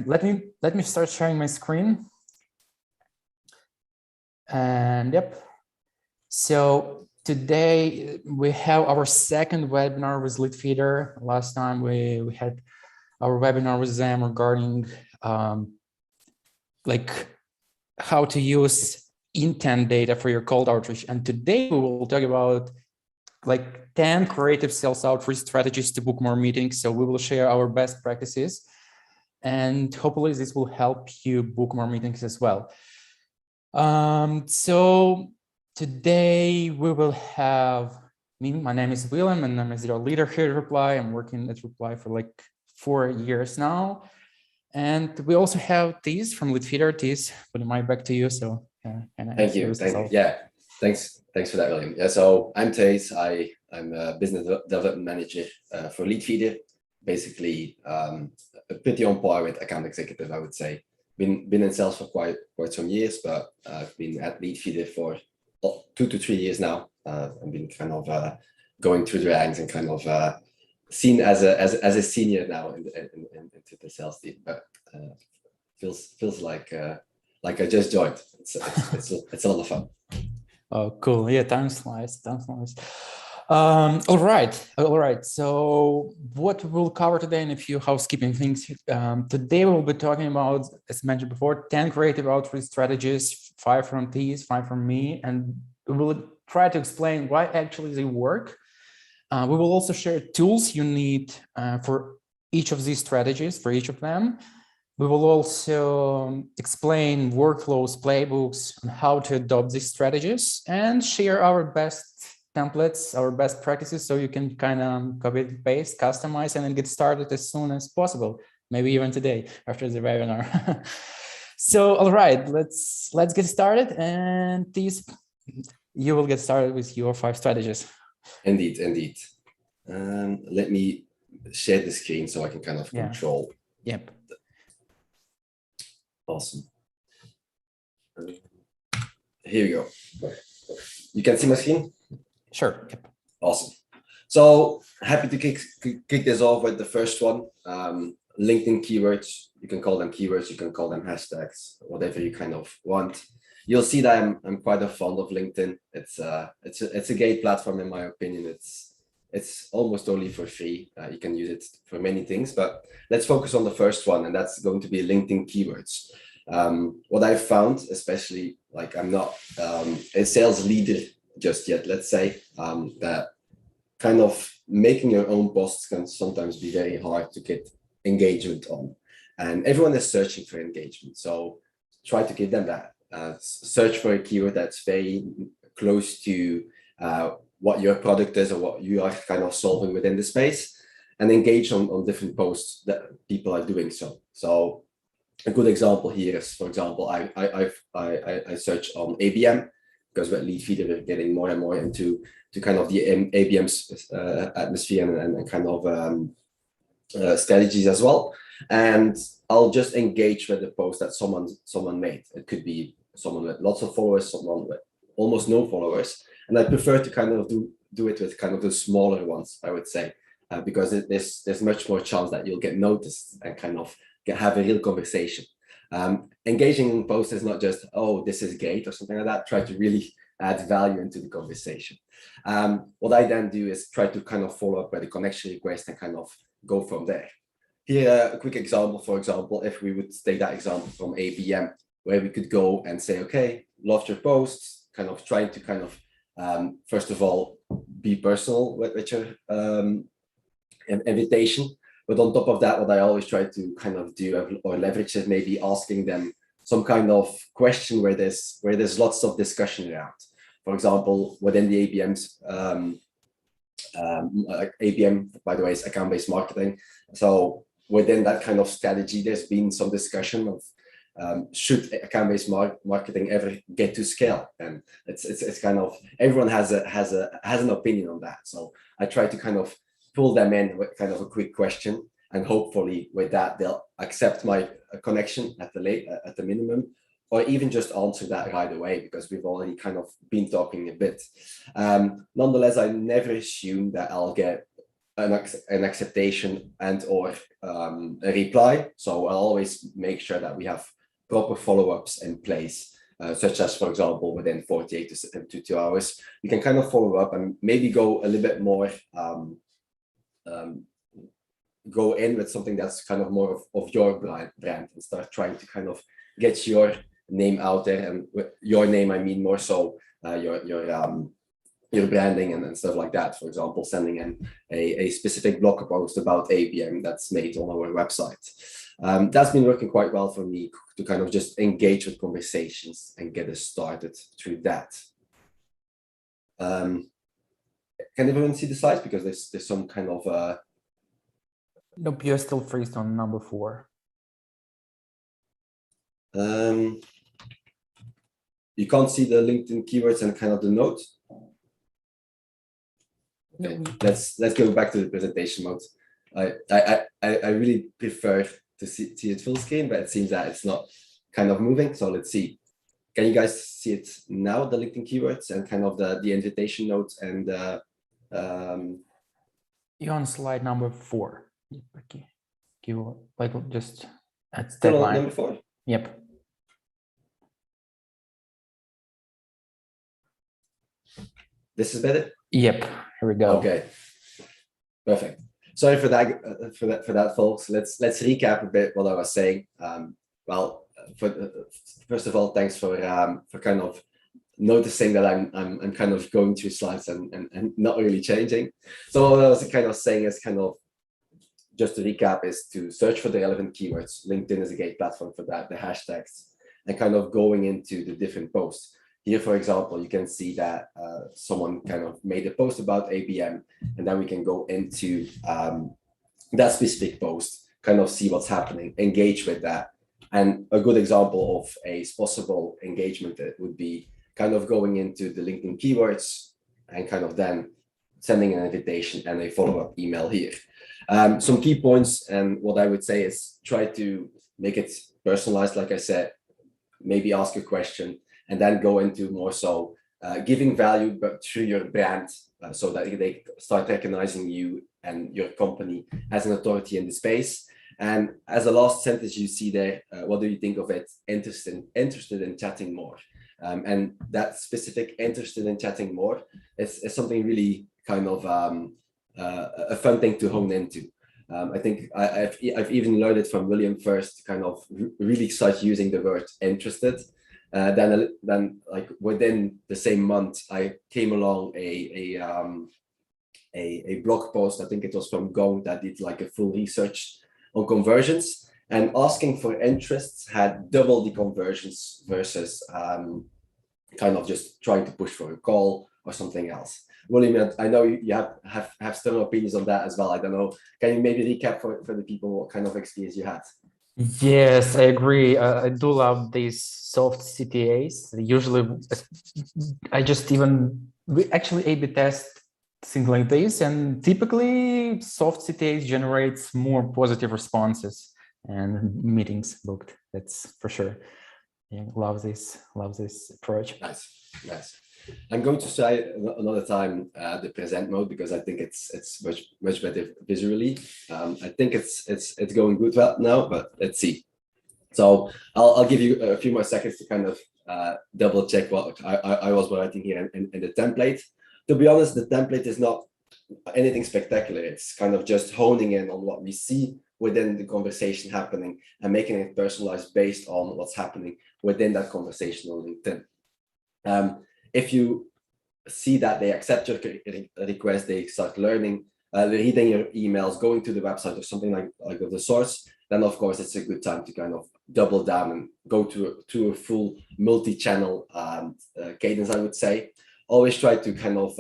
let me start sharing my screen. And yep. So today we have our second webinar with Leadfeeder. Last time we had our webinar with them regarding like how to use intent data for your cold outreach. And today we will talk about like 10 creative sales outreach strategies to book more meetings. So we will share our best practices and hopefully this will help you book more meetings as well. So today we will have me. My name is Willem and I'm a zero leader here at Reply. I'm working at Reply for like 4 years now. And we also have Thies from Leadfeeder. Thies, putting my back to you. So thank you. Yeah, thanks for that, William. Yeah, so I'm Thies. I'm a business development manager for Leadfeeder. Basically, pretty on par with account executive, I would say. Been in sales for quite some years, but I've been at Leadfeeder for 2 to 3 years now. I've been kind of going through the ranks and kind of seen as a senior now into the sales team, but feels like I just joined. It's a lot of fun. Oh, cool! Yeah, time flies. All right. So what we'll cover today and a few housekeeping things. Today we'll be talking about, as mentioned before, 10 creative outreach strategies, 5 from Thies, 5 from me, and we will try to explain why actually they work. We will also share tools you need for each of these strategies, for each of them. We will also explain workflows, playbooks, on how to adopt these strategies and share our best templates, our best practices, so you can kind of copy, paste, customize, and then get started as soon as possible. Maybe even today after the webinar. So, all right, let's get started. And Thies, you will get started with your 5 strategies. Indeed. Let me share the screen so I can kind of control. Yep. Awesome. Here we go. You can see my screen? Sure. Yep. Awesome. So happy to kick this off with the first one. LinkedIn keywords. You can call them keywords. You can call them hashtags. Whatever you kind of want. You'll see that I'm quite fond of LinkedIn. It's a great platform in my opinion. It's almost only for free. You can use it for many things, but let's focus on the first one, and that's going to be LinkedIn keywords. What I've found, especially like I'm not a sales leader just yet, let's say, that kind of making your own posts can sometimes be very hard to get engagement on, and everyone is searching for engagement. So try to give them that. Search for a keyword that's very close to what your product is or what you are kind of solving within the space, and engage on different posts that people are doing so. So a good example here is, for example, I search on ABM, because with Leadfeeder we're getting more and more into kind of the ABM's atmosphere and kind of strategies as well. And I'll just engage with the post that someone made. It could be someone with lots of followers, someone with almost no followers. And I prefer to kind of do it with kind of the smaller ones, I would say, because there's much more chance that you'll get noticed and kind of have a real conversation. Engaging in posts is not just, oh, this is great or something like that. Try to really add value into the conversation. What I then do is try to kind of follow up with a connection request and kind of go from there. Here, a quick example, for example, if we would take that example from ABM, where we could go and say, okay, loved your posts, kind of trying to kind of, first of all, be personal with your invitation. But on top of that, what I always try to kind of do or leverage is maybe asking them some kind of question where there's lots of discussion around. For example, within the ABM's, like ABM, by the way, is account-based marketing. So within that kind of strategy, there's been some discussion of should account-based marketing ever get to scale, and it's kind of everyone has an opinion on that. So I try to kind of pull them in with kind of a quick question, and hopefully with that they'll accept my connection at the minimum, or even just answer that right away, because we've already kind of been talking a bit. Nonetheless, I never assume that I'll get an acceptation and or a reply. So I'll always make sure that we have proper follow-ups in place, such as, for example, within 48 to 2 hours, you can kind of follow up and maybe go a little bit more, go in with something that's kind of more of your brand and start trying to kind of get your name out there. And with your name, I mean more so your branding and stuff like that. For example, sending in a specific blog post about ABM that's made on our website. That's been working quite well for me to kind of just engage with conversations and get us started through that. Can everyone see the slides? Because there's some kind of Nope, you're still freezed on number 4. you can't see the LinkedIn keywords and kind of the note. Okay, let's go back to the presentation mode. I really prefer to see it full screen, but it seems that it's not kind of moving. So let's see. Can you guys see it now? The LinkedIn keywords and kind of the invitation note and You're on slide number 4. Okay. Like just at still that on line. number 4. Yep. This is better. Yep. Here we go. Okay. Perfect. Sorry for that, folks. Let's recap a bit what I was saying. Well, first of all, thanks for kind of noticing that I'm kind of going through slides and not really changing. So what I was kind of saying is kind of just to recap is to search for the relevant keywords. LinkedIn is a great platform for that, the hashtags, and kind of going into the different posts. Here, for example, you can see that someone kind of made a post about ABM, and then we can go into that specific post, kind of see what's happening, engage with that. And a good example of a possible engagement would be kind of going into the LinkedIn keywords and kind of then sending an invitation and a follow-up email here. Some key points, and what I would say is try to make it personalized, like I said, maybe ask a question, and then go into more so giving value, but through your brand, so that they start recognizing you and your company as an authority in the space. And as a last sentence you see there, what do you think of it? Interested in chatting more. And that specific interested in chatting more is something really kind of a fun thing to hone into. I think I've even learned it from William first to kind of really start using the word interested. Then like within the same month, I came along a blog post. I think it was from Gong that did like a full research on conversions, and asking for interests had double the conversions versus kind of just trying to push for a call or something else. William, I know you have strong opinions on that as well. I don't know. Can you maybe recap for the people what kind of experience you had? Yes, I agree. I do love these soft CTAs. Usually, I just we actually A/B test things like this, and typically soft CTAs generates more positive responses and meetings booked. That's for sure. Yeah, love this approach. Nice. I'm going to try another time the present mode because I think it's much better visually. I think it's going good now, but let's see. So I'll give you a few more seconds to kind of double check what I was writing here in the template. To be honest, the template is not anything spectacular. It's kind of just honing in on what we see within the conversation happening and making it personalized based on what's happening within that conversation on LinkedIn. If you see that they accept your request, they start learning, reading your emails, going to the website or something like of the source, then of course it's a good time to kind of double down and go to a full multi-channel cadence, I would say. Always try to kind of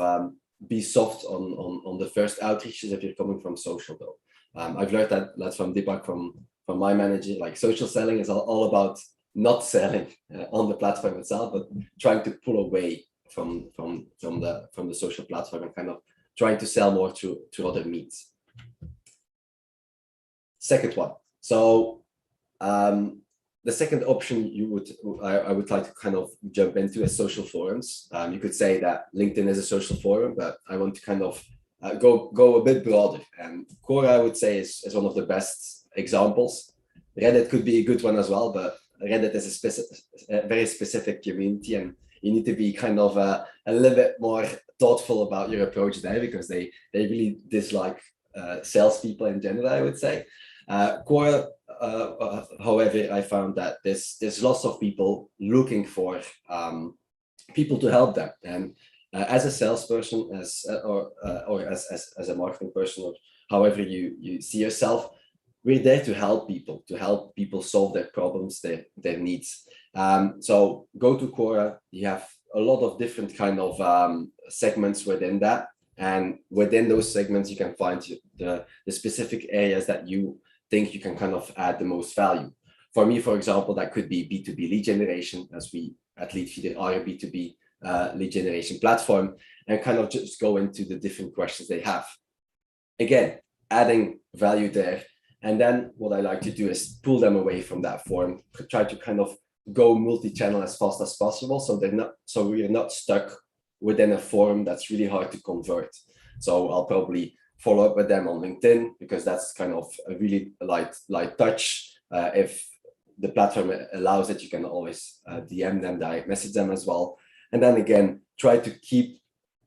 be soft on the first outreaches if you're coming from social though. I've learned that from Deepak, from my manager, like social selling is all about not selling on the platform itself, but trying to pull away from the social platform and kind of trying to sell more to other means. Second one. So the second option I would like to kind of jump into is social forums. You could say that LinkedIn is a social forum, but I want to kind of go a bit broader. And Quora, I would say, is one of the best examples. Reddit could be a good one as well, but Reddit is a very specific community, and you need to be kind of a little bit more thoughtful about your approach there, because they really dislike salespeople in general, I would say. Quora, however, I found that there's lots of people looking for people to help them, and as a salesperson, or as a marketing person, or however you see yourself, we're there to help people solve their problems, their needs. So go to Quora. You have a lot of different kind of segments within that, and within those segments, you can find the specific areas that you think you can kind of add the most value. For me, for example, that could be B2B lead generation, as we at Leadfeeder are a B2B lead generation platform, and kind of just go into the different questions they have. Again, adding value there. And then what I like to do is pull them away from that form, try to kind of go multi-channel as fast as possible, so we're not stuck within a form that's really hard to convert. So I'll probably follow up with them on LinkedIn, because that's kind of a really light touch. If the platform allows it, you can always DM them, direct message them as well. And then again, try to keep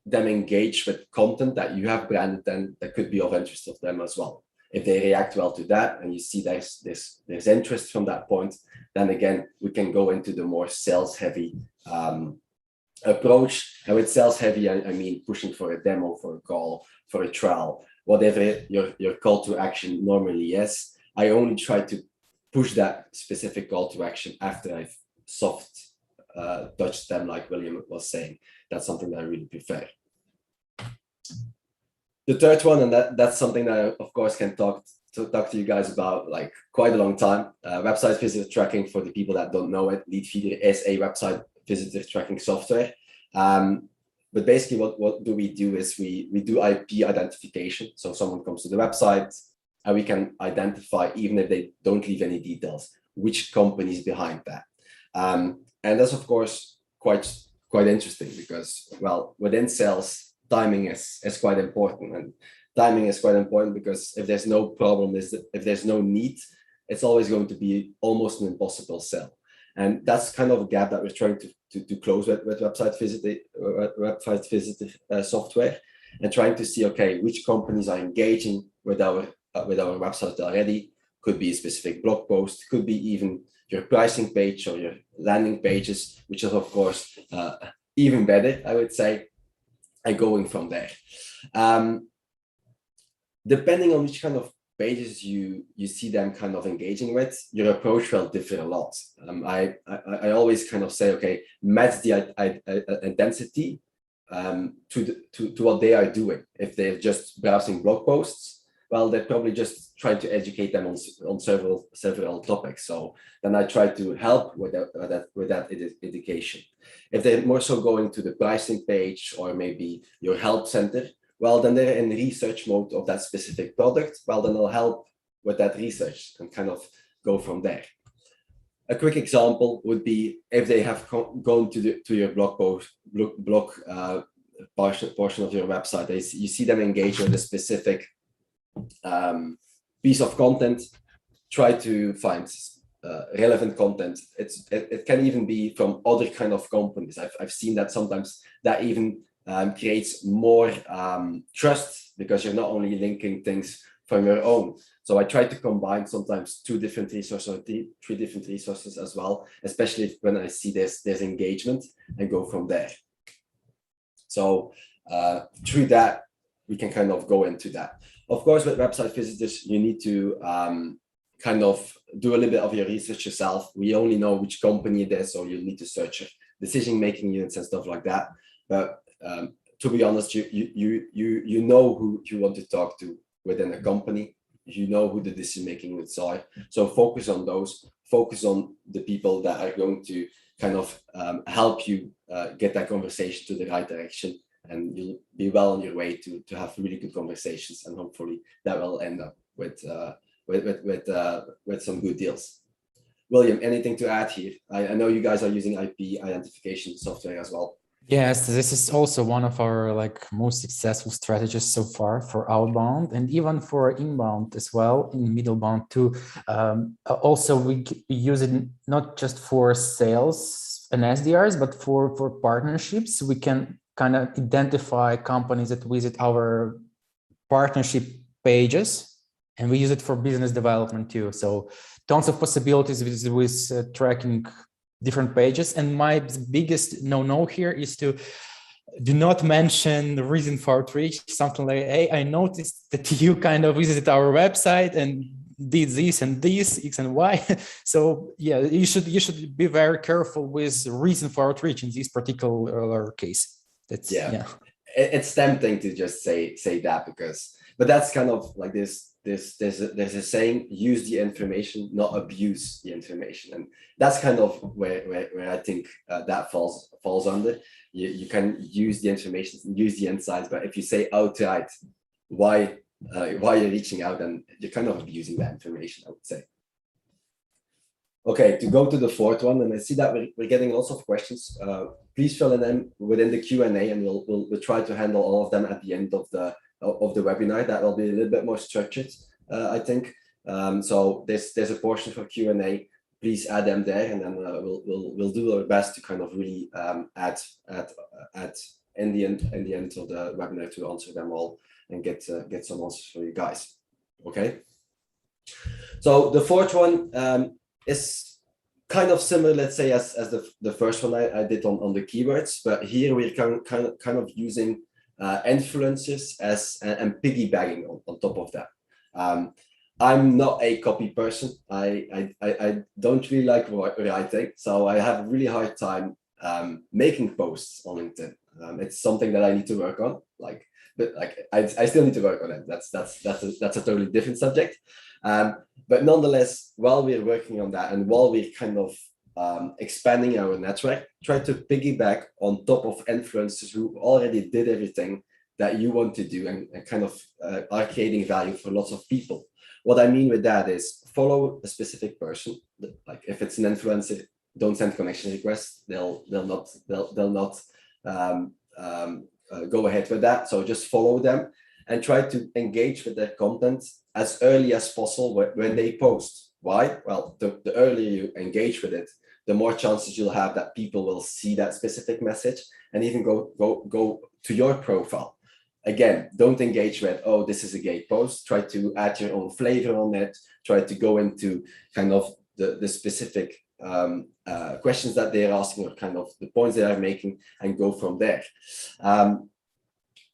them engaged with content that you have branded and that could be of interest of them as well. If they react well to that, and you see there's interest from that point, then again, we can go into the more sales heavy approach. And with sales heavy, I mean pushing for a demo, for a call, for a trial, whatever your call to action normally is. I only try to push that specific call to action after I've soft touched them, like William was saying. That's something that I really prefer. The third one, and that's something that I, of course, can talk to you guys about like quite a long time. Website visitor tracking, for the people that don't know it, Leadfeeder is a website visitor tracking software. But basically what do we do is we do IP identification. So someone comes to the website and we can identify, even if they don't leave any details, which company is behind that. And that's, of course, quite interesting, because, well, within sales, timing is quite important. And timing is quite important because if there's no problem, if there's no need, it's always going to be almost an impossible sell. And that's kind of a gap that we're trying to close with website visitor software, and trying to see, okay, which companies are engaging with our website already. Could be a specific blog post, could be even your pricing page or your landing pages, which is, of course, even better, I would say, and going from there. Depending on which kind of pages you see them kind of engaging with, your approach will differ a lot. I always kind of say, okay, match the intensity to what they are doing. If they're just browsing blog posts, well, they're probably just trying to educate them on several topics. So then I try to help with that education. If they're more so going to the pricing page or maybe your help center, well, then they're in research mode of that specific product. Well, then I'll help with that research and kind of go from there. A quick example would be if they have gone to your blog post, portion of your website, you see them engage with a specific piece of content. Try to find relevant content. It can even be from other kind of companies. I've seen that sometimes that even creates more trust, because you're not only linking things from your own. So I try to combine sometimes 2 different resources or 3 different resources as well, especially when I see there's engagement, and go from there. So through that, we can kind of go into that. Of course, with website visitors, you need to kind of do a little bit of your research yourself. We only know which company it is, so you need to search decision-making units and stuff like that. But to be honest, you know who you want to talk to within a company. You know who the decision-making units are. So focus on those. Focus on the people that are going to kind of help you get that conversation to the right direction. And you'll be well on your way to have really good conversations, and hopefully that will end up with some good deals. William, anything to add here? I know you guys are using IP identification software as well. Yes, this is also one of our most successful strategies so far for outbound and even for inbound as well, in middlebound too. Also, we use it not just for sales and SDRs, but for partnerships. We can kind of identify companies that visit our partnership pages, and we use it for business development too. So tons of possibilities with tracking different pages. And my biggest no here is to do not mention the reason for outreach, something like, hey, I noticed that you kind of visited our website and did this and this, X and Y. So yeah, you should be very careful with reason for outreach in this particular case. That's yeah. It's tempting to just say that but that's kind of like there's a saying, use the information, not abuse the information. And that's kind of where I think that falls under. You can use the information, use the insights, but if you say outright why you're reaching out, then you're kind of abusing that information, I would say. Okay, to go to the fourth one, and I see that we're getting lots of questions. Please fill in them within the Q&A, and we'll try to handle all of them at the end of the webinar. That will be a little bit more structured, I think. So there's a portion for Q&A. Please add them there, and then we'll do our best to kind of really add in the end of the webinar to answer them all and get some answers for you guys. Okay. So the fourth one is kind of similar, let's say, as the first one I did on the keywords, but here we're kind of using influencers and piggybacking on top of that. I'm not a copy person. I don't really like writing, so I have a really hard time making posts on LinkedIn. It's something that I need to work on. But I still need to work on it. That's a totally different subject. But nonetheless, while we're working on that and while we're kind of expanding our network, try to piggyback on top of influencers who already did everything that you want to do and kind of are creating value for lots of people. What I mean with that is follow a specific person. Like if it's an influencer, don't send connection requests. They'll not go ahead with that. So just follow them and try to engage with their content as early as possible when they post. Why? Well, the earlier you engage with it, the more chances you'll have that people will see that specific message and even go to your profile. Again, don't engage with, oh, this is a gay post. Try to add your own flavor on it. Try to go into kind of the specific questions that they're asking or kind of the points they are making and go from there.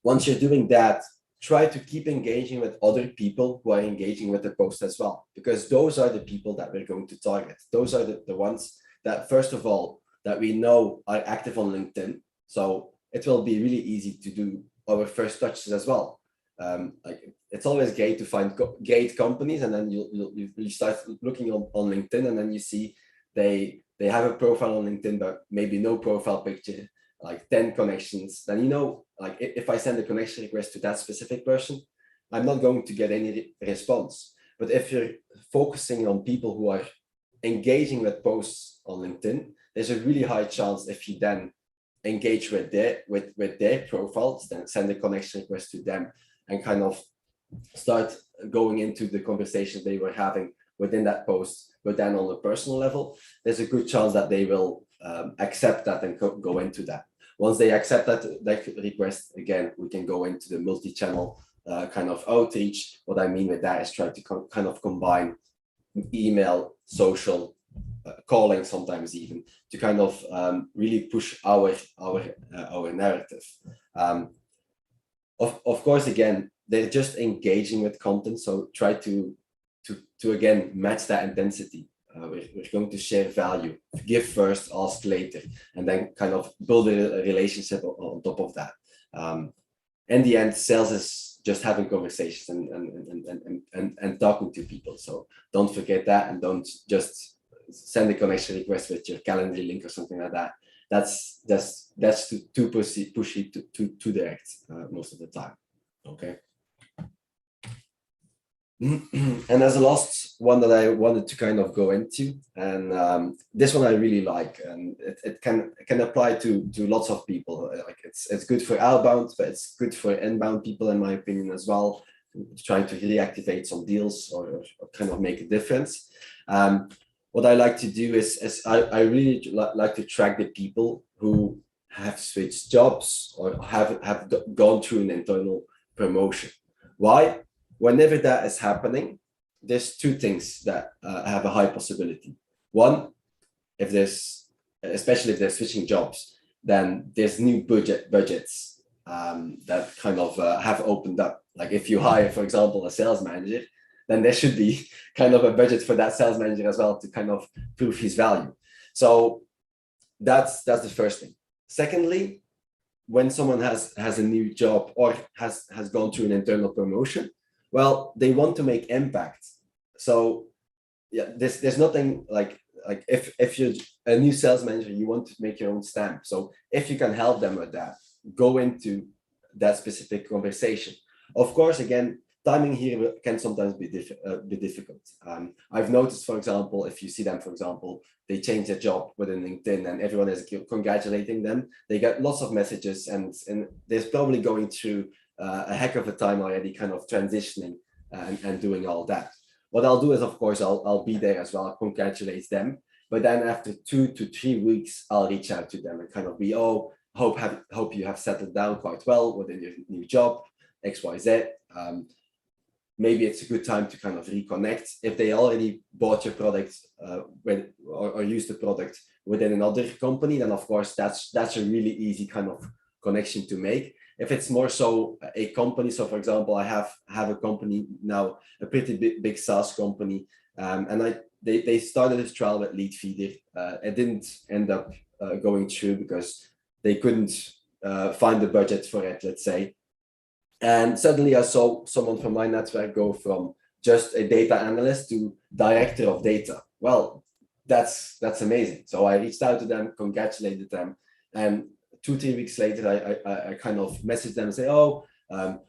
Once you're doing that, try to keep engaging with other people who are engaging with the post as well, because those are the people that we're going to target. Those are the ones that, first of all, that we know are active on LinkedIn. So it will be really easy to do our first touches as well. Like it's always great to find great companies, and then you start looking on LinkedIn, and then you see they have a profile on LinkedIn, but maybe no profile picture, like 10 connections. Then, you know, like if I send a connection request to that specific person, I'm not going to get any response. But if you're focusing on people who are engaging with posts on LinkedIn, there's a really high chance if you then engage with their profiles, then send a connection request to them and kind of start going into the conversations they were having within that post, but then on a personal level, there's a good chance that they will accept that and go into that. Once they accept that request, again, we can go into the multi-channel kind of outreach. What I mean with that is try to kind of combine email, social, calling sometimes even, to kind of really push our narrative. Of course, again, they're just engaging with content, so try to again match that intensity. We're going to share value, give first, ask later, and then kind of build a relationship on top of that. In the end, sales is just having conversations and talking to people. So don't forget that, and don't just send a connection request with your calendar link or something like that. That's too pushy, too direct most of the time. Okay. And as a last one that I wanted to kind of go into, and this one I really like, and it can apply to lots of people. Like it's good for outbound, but it's good for inbound people, in my opinion, as well. Trying to reactivate some deals or kind of make a difference. What I like to do is I really like to track the people who have switched jobs or have gone through an internal promotion. Why? Whenever that is happening, there's two things that have a high possibility. One, if there's, especially if they're switching jobs, then there's new budgets that kind of have opened up. Like if you hire, for example, a sales manager, then there should be kind of a budget for that sales manager as well to kind of prove his value. So that's the first thing. Secondly, when someone has a new job or has gone through an internal promotion, well, they want to make impact. So yeah, there's nothing like if you're a new sales manager, you want to make your own stamp. So if you can help them with that, go into that specific conversation. Of course, again, timing here can sometimes be difficult. I've noticed, for example, if you see them, for example, they change their job within LinkedIn and everyone is congratulating them, they get lots of messages and they're probably going through a heck of a time already, kind of transitioning and doing all that. What I'll do is, of course, I'll be there as well, I'll congratulate them. But then after 2 to 3 weeks, I'll reach out to them and kind of be, oh, hope you have settled down quite well within your new job, XYZ. Maybe it's a good time to kind of reconnect. If they already bought your product or used the product within another company, then of course that's a really easy kind of connection to make. If it's more so a company, so for example, I have a company now, a pretty big SaaS company, and they started this trial with Leadfeeder. It didn't end up going through because they couldn't find the budget for it, let's say. And suddenly I saw someone from my network go from just a data analyst to director of data. Well, that's amazing. So I reached out to them, congratulated them, and 2-3 weeks later, I kind of messaged them and say, oh,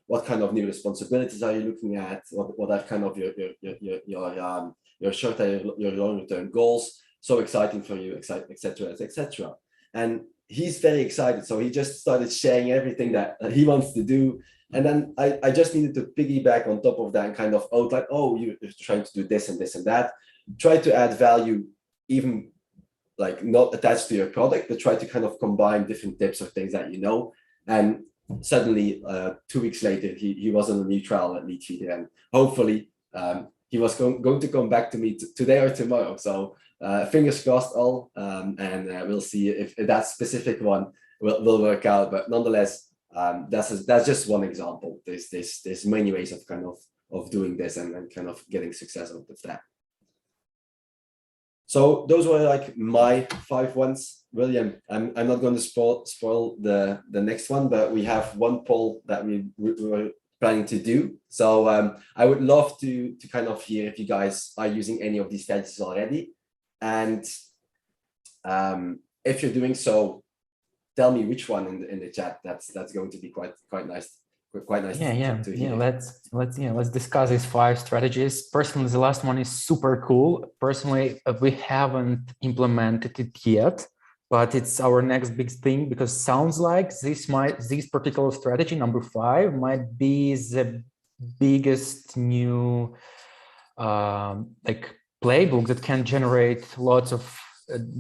what kind of new responsibilities are you looking at? What are kind of your short and your long term goals? So exciting for you, etc., etc. And he's very excited. So he just started sharing everything that he wants to do. And then I just needed to piggyback on top of that and kind of outline, oh, you're trying to do this and this and that. Try to add value, even like not attached to your product, but try to kind of combine different tips or things that you know. And suddenly 2 weeks later, he was on a new trial at Leadfeeder, and hopefully he was going to come back to me today or tomorrow. So fingers crossed all, and we'll see if that specific one will work out. But nonetheless, that's just one example. There's many ways of kind of doing this and kind of getting success out of that. So those were like my 5 ones. William, I'm not going to spoil the next one, but we have one poll that we were planning to do. So I would love to kind of hear if you guys are using any of these strategies already, and if you're doing so, tell me which one in the chat. That's going to be quite nice. Quite nice. To hear. Let's discuss these 5 strategies. Personally, the last one is super cool. Personally, we haven't implemented it yet, but it's our next big thing, because sounds like this particular strategy, number 5, might be the biggest new like playbook that can generate lots of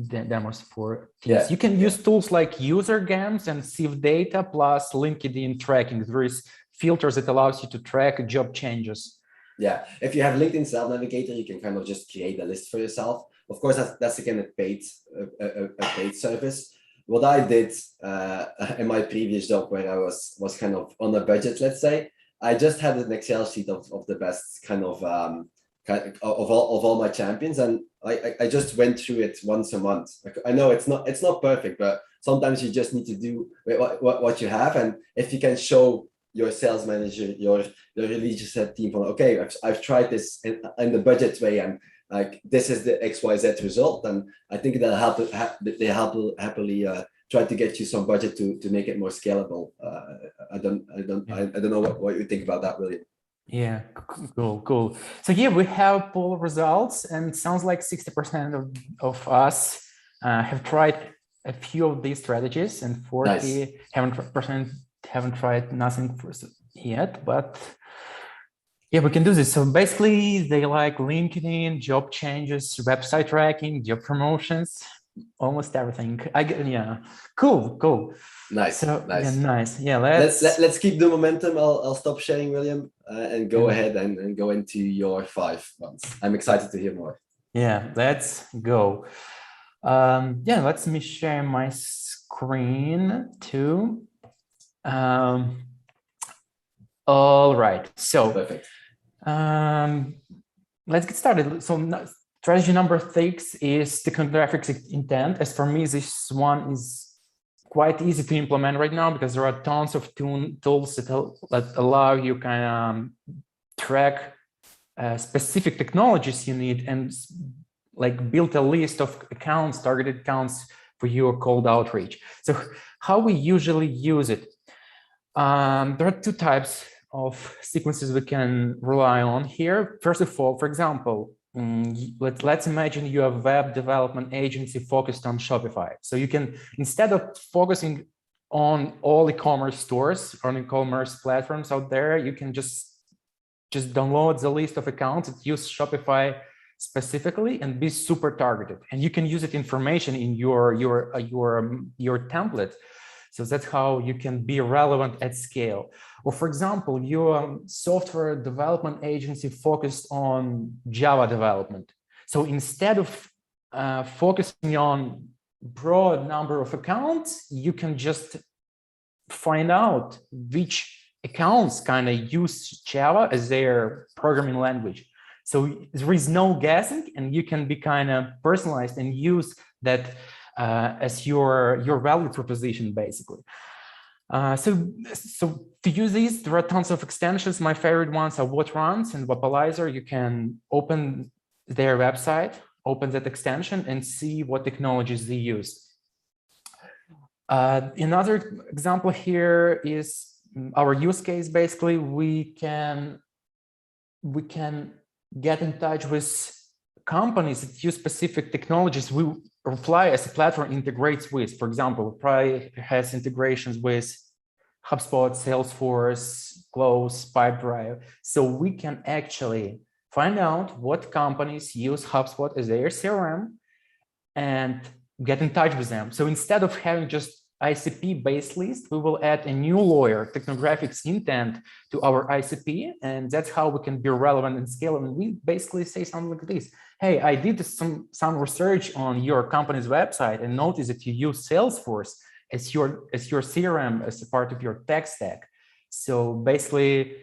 demos for teams. You can use tools like UserGams and Sieve Data plus LinkedIn tracking. There is filters that allows you to track job changes. Yeah, if you have LinkedIn Sales Navigator, you can kind of just create a list for yourself. Of course, that's again a paid service. What I did in my previous job, where I was kind of on a budget, let's say, I just had an Excel sheet of the best kind of all my champions, and I just went through it once a month. I know it's not perfect, but sometimes you just need to do what you have, and if you can show your sales manager, your leadership team, okay, I've tried this in the budget way, and like this is the XYZ result, and I think they'll happily try to get you some budget to make it more scalable. I don't know what you think about that, William. Yeah, cool. So yeah, we have poll results, and it sounds like 60% of us have tried a few of these strategies, and 40% haven't tried nothing yet. But yeah, we can do this. So basically, they like LinkedIn, job changes, website tracking, job promotions, almost everything. Yeah, cool. Nice, So nice. yeah, nice. Yeah, let's keep the momentum. I'll stop sharing, William, and go ahead and go into your 5 ones. I'm excited to hear more. Yeah, let's go. Yeah, let me share my screen too. All right, so perfect. Let's get started. So strategy number 6 is technographic intent. As for me, this one is quite easy to implement right now because there are tons of tools that allow you kind of track specific technologies you need and like build a list of accounts, targeted accounts for your cold outreach. So how we usually use it? There are 2 types of sequences we can rely on here. First of all, for example, let's imagine you have a web development agency focused on Shopify. So you can, instead of focusing on all e-commerce stores or e-commerce platforms out there, you can just download the list of accounts that use Shopify specifically and be super targeted. And you can use it information in your template. So that's how you can be relevant at scale. Or for example, your software development agency focused on Java development. So instead of focusing on broad number of accounts, you can just find out which accounts kind of use Java as their programming language. So there is no guessing, and you can be kind of personalized and use that as your value proposition, basically. So to use these, there are tons of extensions. My favorite ones are What Runs and Wapalizer. You can open their website, open that extension, and see what technologies they use. Another example here is our use case. Basically, we can get in touch with companies that use specific technologies we Reply as a platform integrates with. For example, Reply has integrations with HubSpot, Salesforce, Close, Pipedrive. So we can actually find out what companies use HubSpot as their CRM and get in touch with them. So instead of having just ICP-based list, we will add a new lawyer, Technographic's intent, to our ICP, and that's how we can be relevant and scalable. And we basically say something like this: hey, I did some research on your company's website and noticed that you use Salesforce as your CRM, as a part of your tech stack. So basically,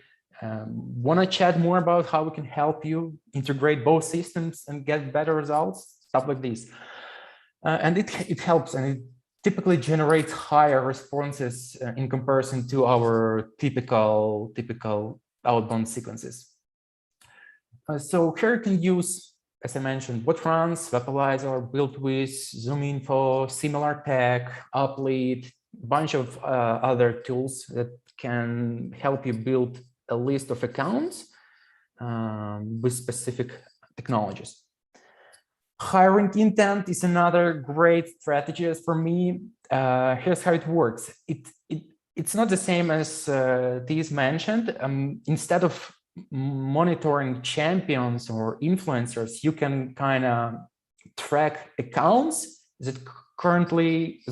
want to chat more about how we can help you integrate both systems and get better results, stuff like this. And it helps, and it typically generates higher responses in comparison to our typical outbound sequences. So here you can use, as I mentioned, What Runs, Wapalizer, BuildWiz, ZoomInfo, SimilarTech, UpLead, a bunch of other tools that can help you build a list of accounts with specific technologies. Hiring intent is another great strategy for me. Here's how it works. It's not the same as these mentioned. Instead of monitoring champions or influencers, you can kind of track accounts that currently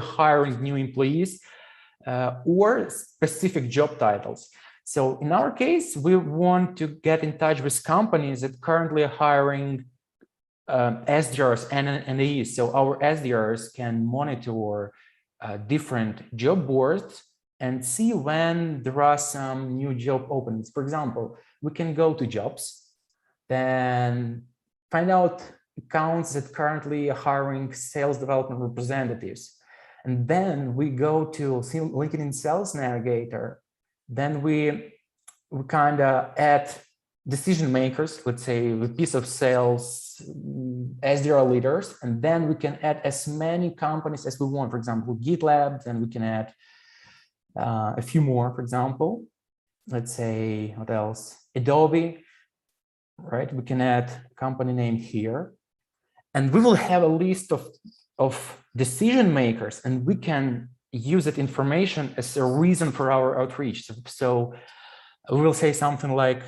hiring new employees or specific job titles. So in our case, we want to get in touch with companies that currently are hiring SDRs and NAEs. So our SDRs can monitor different job boards and see when there are some new job openings. For example, we can go to jobs, then find out accounts that currently are hiring sales development representatives. And then we go to LinkedIn Sales Navigator. Then we kind of add decision makers, let's say a piece of sales, SDR leaders, and then we can add as many companies as we want. For example, GitLab, then we can add a few more, for example. let's say, what else? Adobe, right? We can add company name here, and we will have a list of decision makers, and we can use that information as a reason for our outreach. So we will say something like,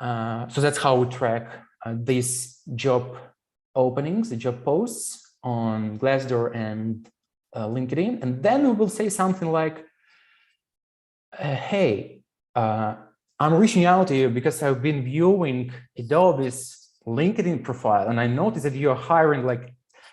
so that's how we track these job openings, the job posts on Glassdoor and LinkedIn. And then we will say something like, hey, I'm reaching out to you because I've been viewing Adobe's LinkedIn profile, and I noticed that you're hiring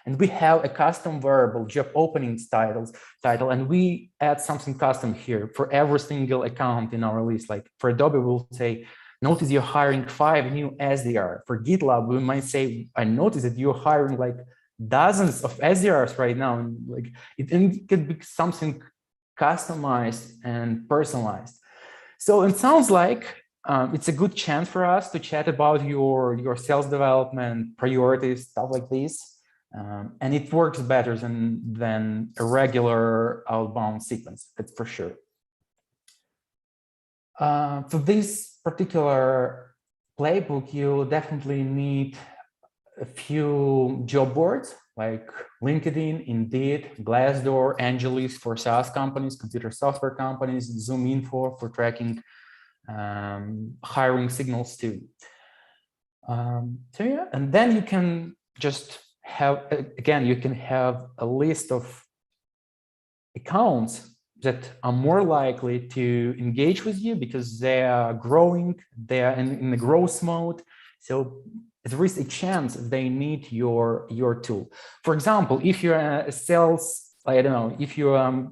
and we have a custom variable job openings title, and we add something custom here for every single account in our list. Like for Adobe, we'll say, notice you're hiring 5 new SDR. For GitLab, we might say, I noticed that you're hiring like dozens of SDRs right now. And like it could be something customized and personalized. So it sounds like it's a good chance for us to chat about your sales development priorities, stuff like this. And it works better than a regular outbound sequence, that's for sure. For this particular playbook, you definitely need a few job boards like LinkedIn, Indeed, Glassdoor, Angelis for SaaS companies, computer software companies, ZoomInfo for tracking hiring signals too. So yeah, and then you can just have, again, you can have a list of accounts that are more likely to engage with you because they are growing, they are in the growth mode. So there is a chance they need your tool. For example, if you're a sales, I don't know, if you're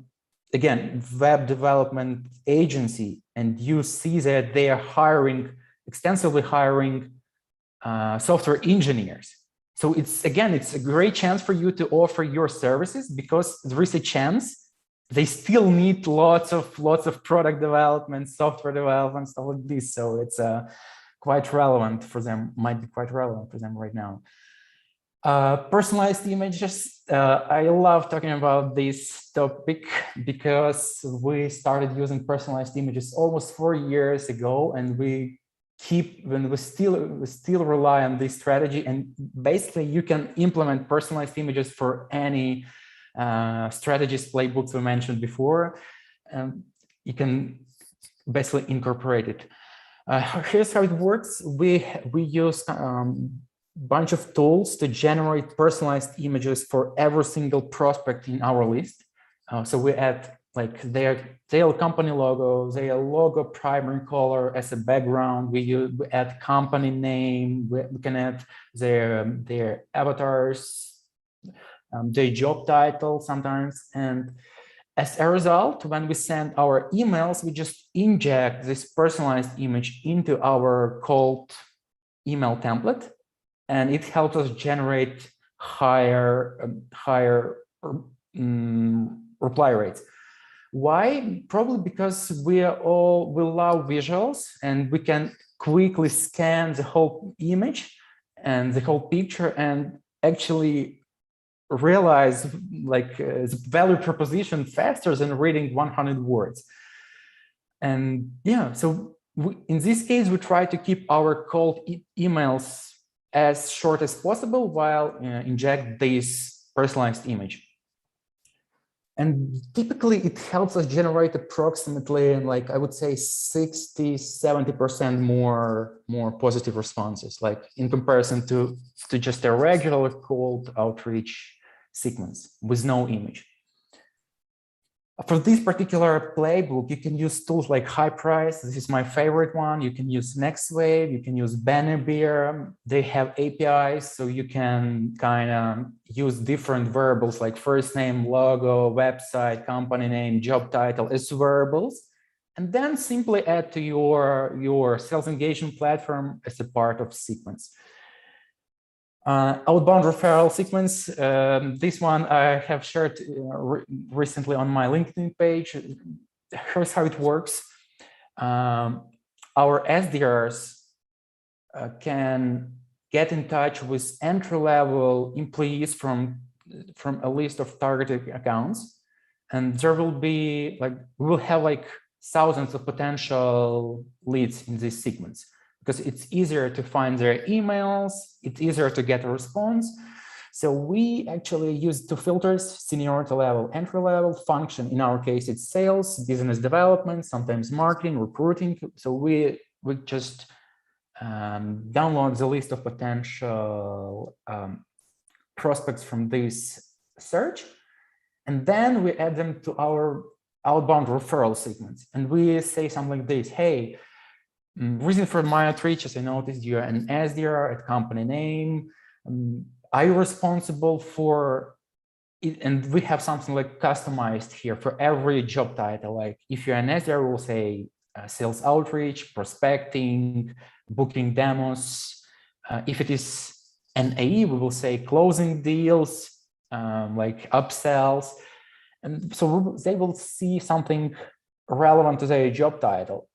again, web development agency, and you see that they are extensively hiring software engineers. So it's a great chance for you to offer your services because there is a chance they still need lots of product development, software development, stuff like this. So it's quite relevant for them, might be quite relevant for them right now. Personalized images. I love talking about this topic because we started using personalized images almost 4 years ago, and we still rely on this strategy. And basically, you can implement personalized images for any strategies playbooks we mentioned before. You can basically incorporate it. Here's how it works. We use bunch of tools to generate personalized images for every single prospect in our list. So we add like their company logo, their logo primary color as a background. We add company name. We can add their avatars, their job title sometimes. And as a result, when we send our emails, we just inject this personalized image into our cold email template. And it helps us generate higher reply rates. Why? Probably because we love visuals, and we can quickly scan the whole image and the whole picture and actually realize like the value proposition faster than reading 100 words. And yeah, so in this case, we try to keep our cold emails as short as possible while inject this personalized image. And typically it helps us generate approximately, like I would say 60–70% more positive responses, like in comparison to just a regular cold outreach sequence with no image. For this particular playbook, you can use tools like HighPrice. This is my favorite one. You can use NextWave. You can use Bannerbeer. They have APIs, so you can kind of use different variables like first name, logo, website, company name, job title as variables, and then simply add to your sales engagement platform as a part of sequence. Outbound referral sequence. This one I have shared recently on my LinkedIn page. Here's how it works. Our SDRs can get in touch with entry-level employees from a list of targeted accounts, and there will be we will have like thousands of potential leads in this sequence, because it's easier to find their emails, it's easier to get a response. So we actually use two filters: seniority level, entry level, function. In our case, it's sales, business development, sometimes marketing, recruiting. So we just download the list of potential prospects from this search, and then we add them to our outbound referral sequence. And we say something like this: hey, reason for my outreach is I noticed you're an SDR at company name. Are you responsible for it? And we have something like customized here for every job title. Like if you're an SDR, we'll say sales outreach, prospecting, booking demos. If it is an AE, we will say closing deals, like upsells. And so they will see something relevant to their job title.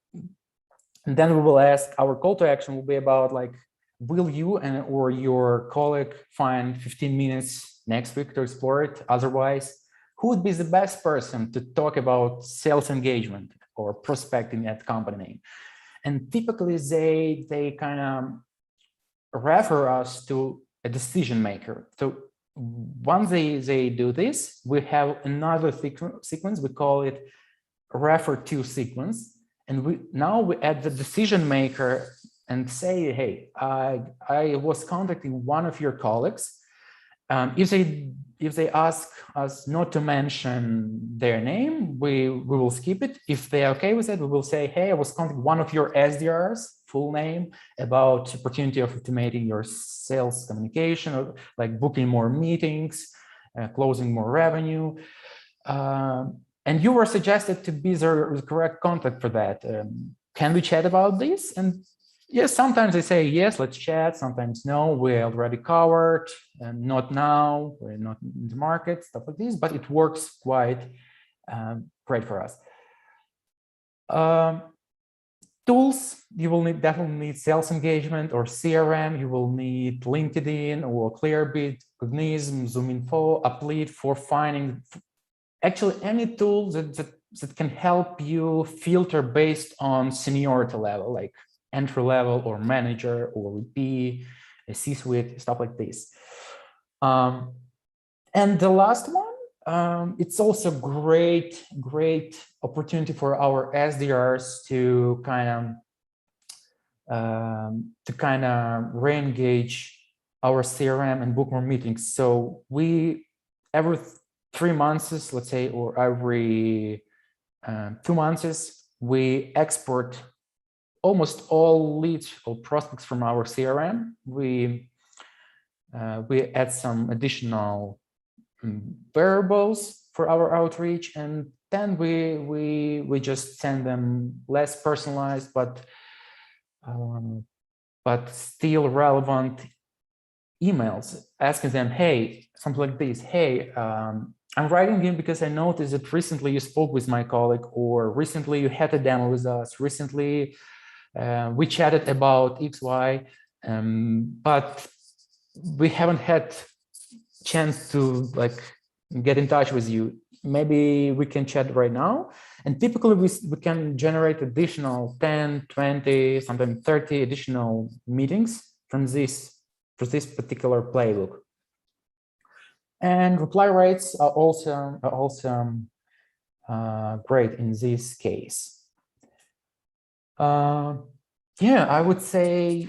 And then we will ask, our call to action will be about like, will you and or your colleague find 15 minutes next week to explore it? Otherwise, who would be the best person to talk about sales engagement or prospecting at company name? And typically they kind of refer us to a decision maker. So once they do this, we have another sequence. We call it refer to sequence. And now we add the decision maker and say, hey, I was contacting one of your colleagues. If they ask us not to mention their name, we will skip it. If they're okay with it, we will say, hey, I was contacting one of your SDRs, full name, about opportunity of automating your sales communication, or like booking more meetings, closing more revenue. And you were suggested to be the correct contact for that. Can we chat about this? And yes, sometimes they say, yes, let's chat. Sometimes no, we're already covered, and not now, we're not in the market, stuff like this, but it works quite great for us. Tools, you will definitely need sales engagement or CRM. You will need LinkedIn or Clearbit, Cognism, ZoomInfo, Uplead for finding actually any tool that can help you filter based on seniority level, like entry level or manager or VP, a C-suite, stuff like this. And the last one, it's also great opportunity for our SDRs to kind of re-engage our CRM and book more meetings. So we every 3 months, let's say, or every 2 months, we export almost all leads or prospects from our CRM. We add some additional variables for our outreach, and then we just send them less personalized but still relevant emails, asking them, hey, something like this, hey, I'm writing in because I noticed that recently you spoke with my colleague, or recently you had a demo with us, recently we chatted about XY, but we haven't had chance to like get in touch with you. Maybe we can chat right now. And typically we can generate additional 10, 20, sometimes 30 additional meetings from this particular playbook. And reply rates are also great in this case. Yeah, I would say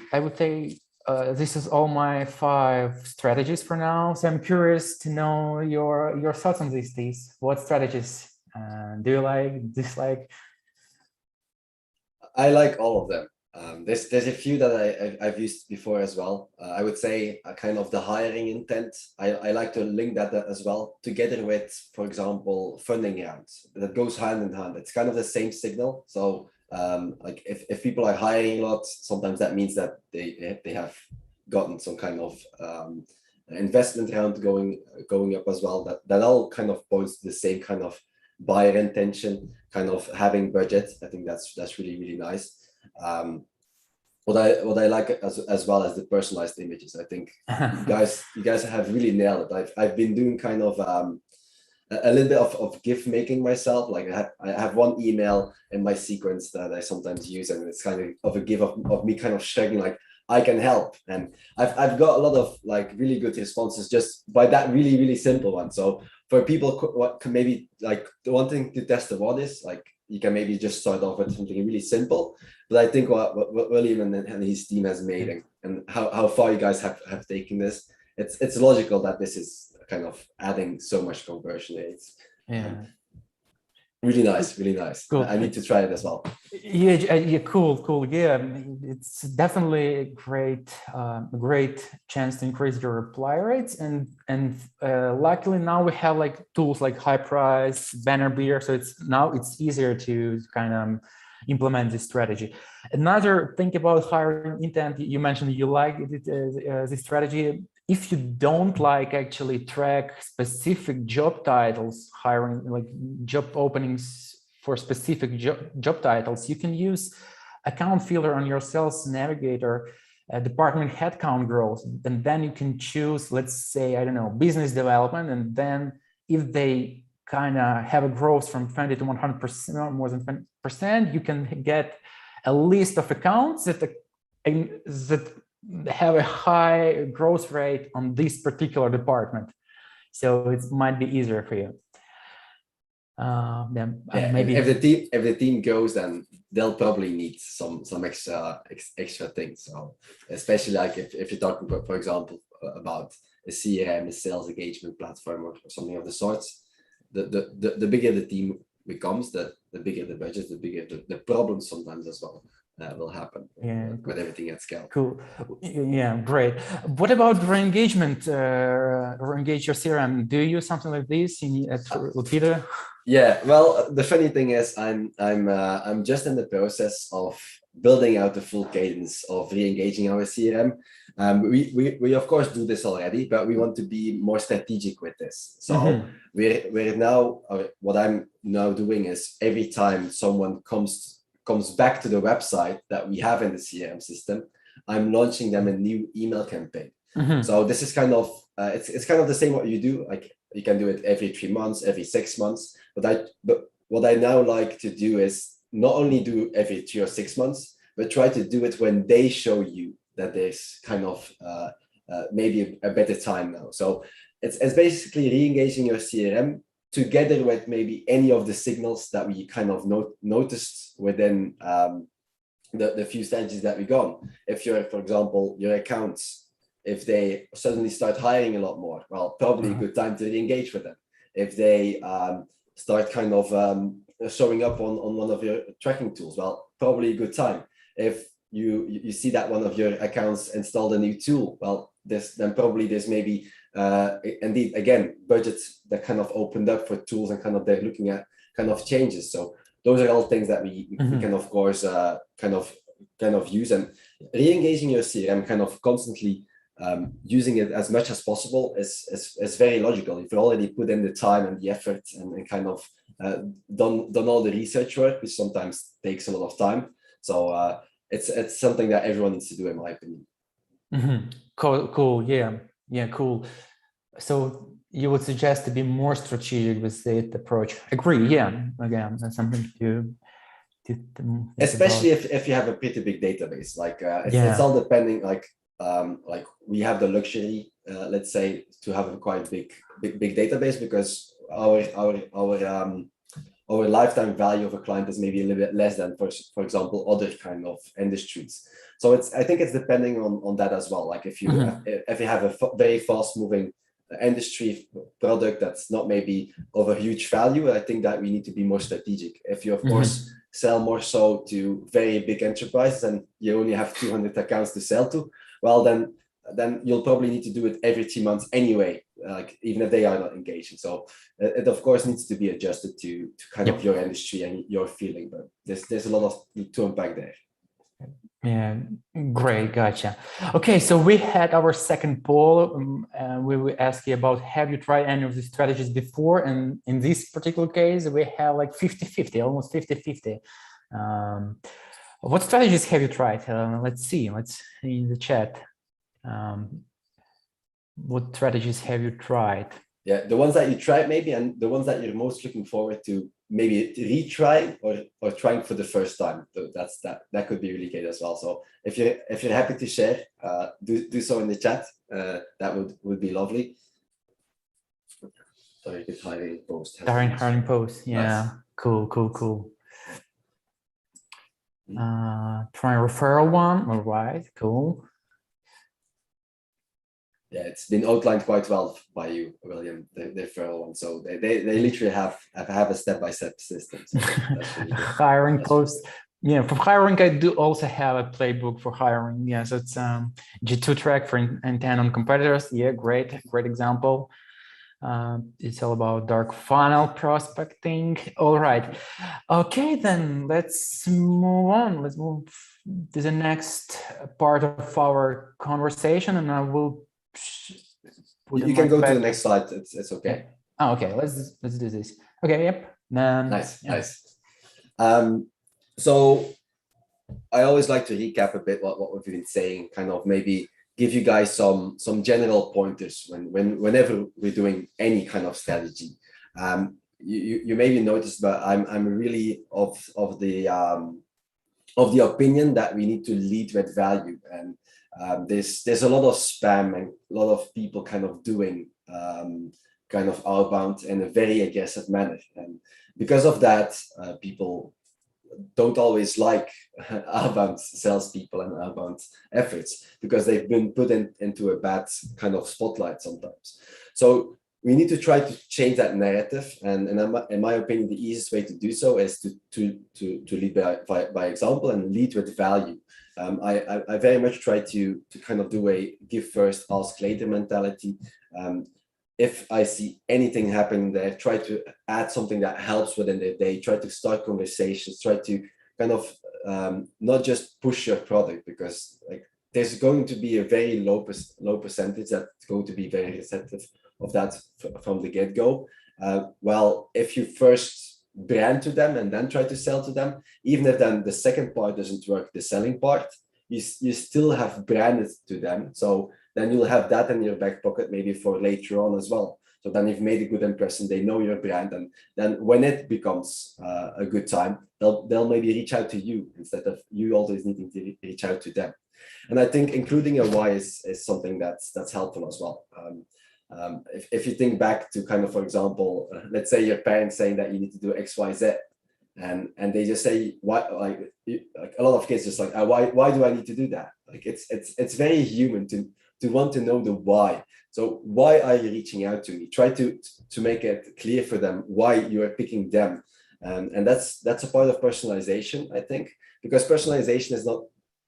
this is all my 5 strategies for now. So I'm curious to know your thoughts on these days. What strategies do you like, dislike? I like all of them. There's a few that I've used before as well. I would say kind of the hiring intent. I like to link that as well together with, for example, funding rounds. That goes hand in hand. It's kind of the same signal. So like if people are hiring a lot, sometimes that means that they have gotten some kind of investment round going up as well. That all kind of points to the same kind of buyer intention, kind of having budget. I think that's really nice. What I like as well as the personalized images. I think you guys have really nailed it. I've been doing kind of a little bit of gift making myself. Like I have one email in my sequence that I sometimes use, and it's kind of a give of me kind of sharing like I can help. And I've got a lot of like really good responses just by that really simple one. So for people what can maybe like wanting to test the waters, like you can maybe just start off with something really simple. But I think what William and his team has made, and how far you guys have taken this, it's logical that this is kind of adding so much conversion rates. Yeah. Really nice, really nice. Cool. I need to try it as well. Yeah, cool. Yeah, it's definitely a great chance to increase your reply rates, and luckily now we have like tools like High Price, Banner Beater, so it's easier to kind of implement this strategy. Another thing about hiring intent, you mentioned you like this strategy. If you don't like actually track specific job titles, hiring like job openings for specific job titles, you can use account filter on your sales navigator, department headcount growth, and then you can choose, let's say, I don't know, business development, and then if they kind of have a growth from 20 to 100%, more than 20%, you can get a list of accounts that have a high growth rate on this particular department. So it might be easier for you. Maybe if the team goes, then they'll probably need some extra things. So especially like if you're talking about, for example, about a CRM, a sales engagement platform, or something of the sorts, the bigger the team becomes, the bigger the budget, the bigger the problems sometimes as well will happen. With everything at scale. Cool. Yeah, great. What about re-engagement? Re-engage your CRM. Do you use something like this at Leadfeeder? Yeah, well, the funny thing is I'm just in the process of building out the full cadence of re-engaging our CRM. We of course do this already, but we want to be more strategic with this. So we're now, what I'm now doing is every time someone comes back to the website that we have in the CRM system, I'm launching them a new email campaign. So this is kind of it's kind of the same what you do. Like you can do it every 3 months, every 6 months. But what I now like to do is not only do every 3 or 6 months, but try to do it when they show you that there's kind of maybe a better time now. So it's basically re-engaging your CRM together with maybe any of the signals that we kind of noticed within the few strategies that we gone. If you're, for example, your accounts, if they suddenly start hiring a lot more, well, probably a good time to re-engage with them. If they start kind of showing up on one of your tracking tools, well, probably a good time. If you see that one of your accounts installed a new tool, well, then probably there's maybe indeed again budgets that kind of opened up for tools, and kind of they're looking at kind of changes. So those are all things that we can of course kind of use. And re-engaging your CRM, kind of constantly using it as much as possible is very logical. If you already put in the time and the effort and kind of done all the research work, which sometimes takes a lot of time. So it's something that everyone needs to do, in my opinion. Cool. Yeah, cool. So you would suggest to be more strategic with the approach. Agree. Yeah, again, that's something to especially if you have a pretty big database. Like it's all depending. Like we have the luxury, let's say, to have a quite big database, because our lifetime value of a client is maybe a little bit less than, for example, other kind of industries. So I think it's depending on that as well. Like if you have a very fast moving industry product that's not maybe of a huge value, I think that we need to be more strategic. If you of course sell more so to very big enterprises and you only have 200 accounts to sell to, well, then you'll probably need to do it every 2 months anyway, like even if they are not engaging. So it of course needs to be adjusted to kind of your industry and your feeling, but there's a lot of to unpack there. Yeah, great, gotcha. Okay, so we had our second poll. We will ask you about, have you tried any of these strategies before? And in this particular case, we have like 50-50, almost 50-50. What strategies have you tried? Let's see in the chat. What strategies have you tried? Yeah, the ones that you tried maybe, and the ones that you're most looking forward to maybe retry or trying for the first time. So that could be really great as well. So if you're happy to share, do so in the chat. That would be lovely. Sorry, good hiring post. Hiring post. Yeah. Nice. Cool. Try referral one. All right. Cool. Yeah, it's been outlined quite well by you, William, the referral one. So they literally have a step-by-step system. So that's really good. Hiring post. Yeah, for hiring, I do also have a playbook for hiring. Yeah, so it's G2 track for intent on competitors. Yeah, great example. It's all about dark funnel prospecting. All right. Okay, then let's move on. Let's move to the next part of our conversation, and I will. You can go to the next slide. It's okay. Yeah. Oh, okay. Let's do this. Okay. Yep. Nice. So I always like to recap a bit what we've been saying, kind of maybe give you guys some general pointers whenever we're doing any kind of strategy. You maybe noticed, but I'm really of the opinion that we need to lead with value, and there's a lot of spam and a lot of people kind of doing kind of outbound in a very aggressive manner, and because of that, people don't always like outbound salespeople and outbound efforts because they've been put into a bad kind of spotlight sometimes. So we need to try to change that narrative, and in my opinion, the easiest way to do so is to lead by example and lead with value. I very much try to kind of do a give first, ask later mentality. If I see anything happening there, try to add something that helps within their day, try to start conversations, try to kind of not just push your product, because like there's going to be a very low percentage that's going to be very receptive of that from the get-go. Well, if you first brand to them and then try to sell to them, even if then the second part doesn't work, the selling part, you still have branded to them. So then you'll have that in your back pocket maybe for later on as well. So then you've made a good impression, they know your brand, and then when it becomes a good time, they'll maybe reach out to you instead of you always needing to reach out to them. And I think including a why is something that's helpful as well. If you think back to kind of, for example, let's say your parents saying that you need to do X, Y, Z, and they just say why, like a lot of kids just like why do I need to do that? Like it's very human to want to know the why. So why are you reaching out to me? Try to make it clear for them why you are picking them, and that's a part of personalization, I think, because personalization is not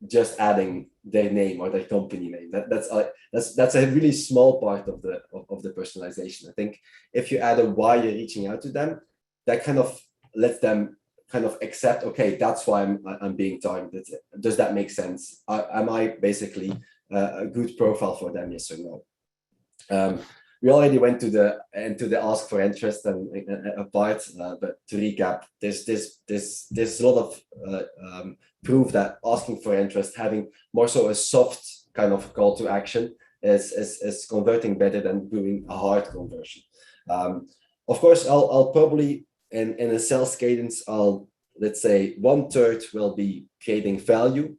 just adding their name or their company name. That's a really small part of the personalization. I think if you add a why you're reaching out to them, that kind of lets them kind of accept, okay, that's why I'm being targeted. Does that make sense? Am I basically a good profile for them, yes or no? We already went to the ask for interest and a part, but to recap, there's a lot of proof that asking for interest, having more so a soft kind of call to action, is converting better than doing a hard conversion. Of course, I'll probably in a sales cadence, let's say 1/3 will be creating value,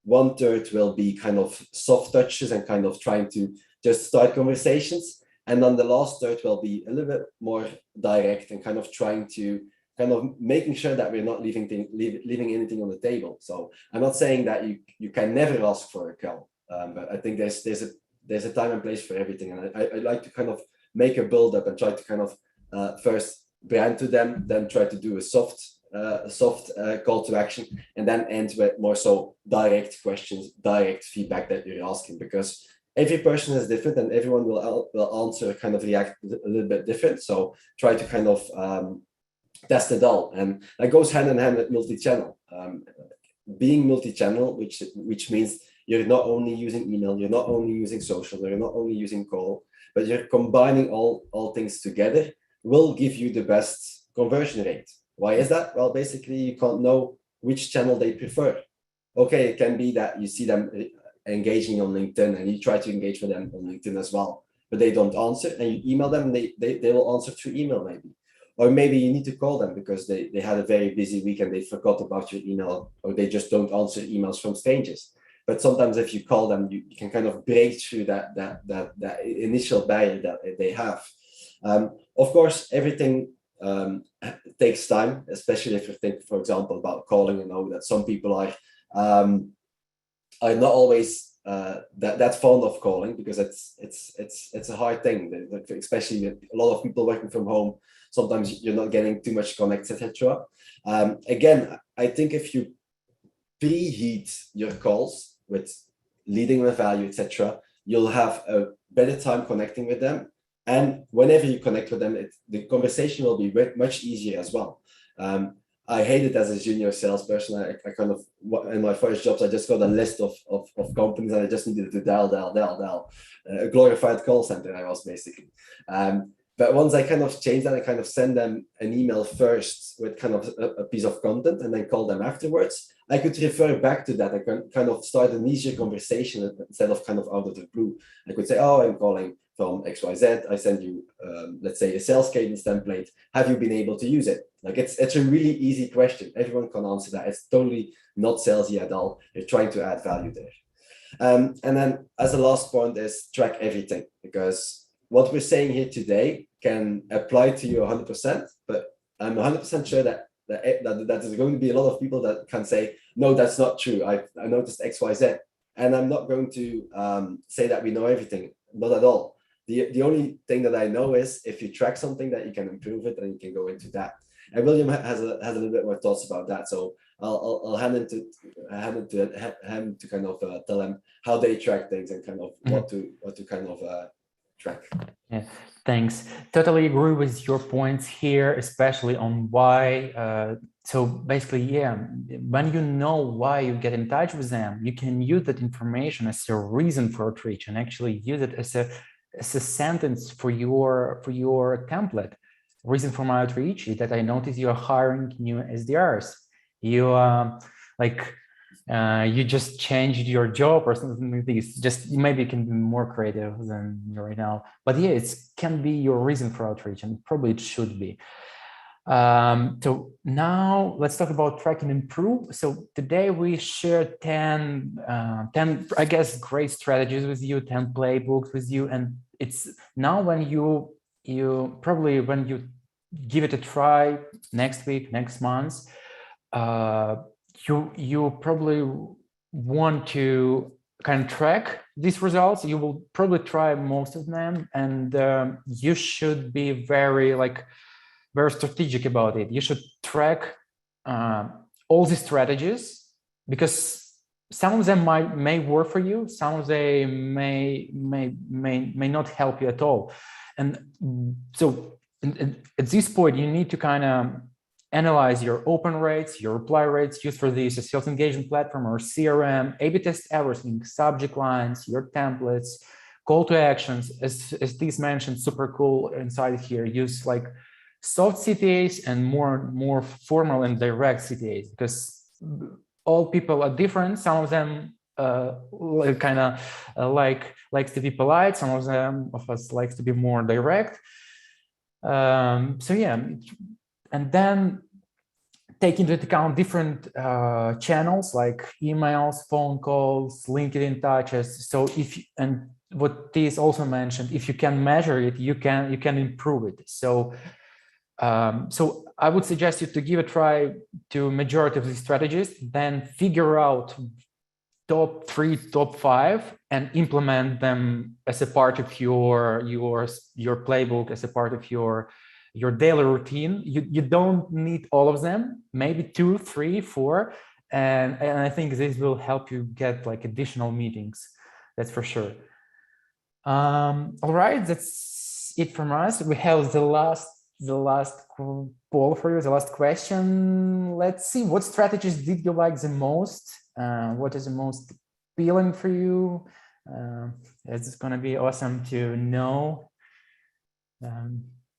1/3 will be kind of soft touches and kind of trying to just start conversations. And then the last third will be a little bit more direct and kind of trying to kind of making sure that we're not leaving anything on the table. So I'm not saying that you can never ask for a call, but I think there's a time and place for everything. And I like to kind of make a build up and try to kind of first brand to them, then try to do a soft call to action, and then end with more so direct questions, direct feedback that you're asking, because every person is different and everyone will answer, kind of react a little bit different. So try to kind of test it all, and that goes hand in hand with multi-channel. Being multi-channel, which means you're not only using email, you're not only using social, you're not only using call, but you're combining all things together, will give you the best conversion rate. Why is that? Well, basically you can't know which channel they prefer. Okay, it can be that you see them engaging on LinkedIn and you try to engage with them on LinkedIn as well. but they don't answer, and you email them, and they will answer through email maybe. Or maybe you need to call them because they had a very busy week and they forgot about your email, or they just don't answer emails from strangers. But sometimes if you call them, you can kind of break through that initial barrier that they have. Of course, everything takes time, especially if you think, for example, about calling. You know that some people are not always that fond of calling, because it's a hard thing, especially with a lot of people working from home. Sometimes you're not getting too much connects, etc. Again, I think if you preheat your calls with leading with value, etc., you'll have a better time connecting with them. And whenever you connect with them, the conversation will be much easier as well. I hate it as a junior salesperson. I kind of, in my first jobs, I just got a list of companies and I just needed to dial. A glorified call center I was basically. But once I kind of changed that, I kind of send them an email first with kind of a piece of content and then call them afterwards. I could refer back to that. I can kind of start an easier conversation instead of kind of out of the blue. I could say, oh, I'm calling from XYZ. I send you, let's say, a sales cadence template. Have you been able to use it? Like it's a really easy question. Everyone can answer that. It's totally not salesy at all. You're trying to add value there. And then as a last point is track everything, because what we're saying here today can apply to you 100%, but I'm 100% sure that there's going to be a lot of people that can say, no, that's not true. I noticed XYZ. And I'm not going to say that we know everything, not at all. The only thing that I know is if you track something that you can improve it, and you can go into that. And William has a little bit more thoughts about that. So I'll hand it to him to kind of tell him how they track things and kind of what to kind of track. Yeah, thanks. Totally agree with your points here, especially on why. So basically, yeah, when you know why you get in touch with them, you can use that information as a reason for outreach and actually use it as a sentence for your template. Reason for my outreach is that I noticed you're hiring new SDRs. You you just changed your job or something like this. Just maybe you can be more creative than right now. But yeah, it can be your reason for outreach, and probably it should be. So now let's talk about track and improve. So today we shared 10, I guess, great strategies with you, 10 playbooks with you. And it's now when you probably, when you give it a try next week, next month, you probably want to kind of track these results. You will probably try most of them, and you should be very strategic about it. You should track all the strategies, because some of them may work for you, some of them may not help you at all. And so at this point, you need to kind of analyze your open rates, your reply rates used for this sales engagement platform or CRM, A/B test everything, subject lines, your templates, call to actions, as Thies mentioned, super cool inside here, use like soft CTAs and more formal and direct CTAs, because all people are different. Some of them kind of likes to be polite. Some of us likes to be more direct. So yeah, and then take into account different channels like emails, phone calls, LinkedIn touches. So and what Thies also mentioned, if you can measure it, you can improve it. So so I would suggest you to give a try to majority of these strategies, then figure out top 3, top 5, and implement them as a part of your playbook, as a part of your daily routine. You don't need all of them, maybe 2, 3, 4, and I think this will help you get like additional meetings. That's for sure. All right, that's it from us. We have the last poll for you, the last question. Let's see, what strategies did you like the most? What is the most appealing for you? It's going to be awesome to know.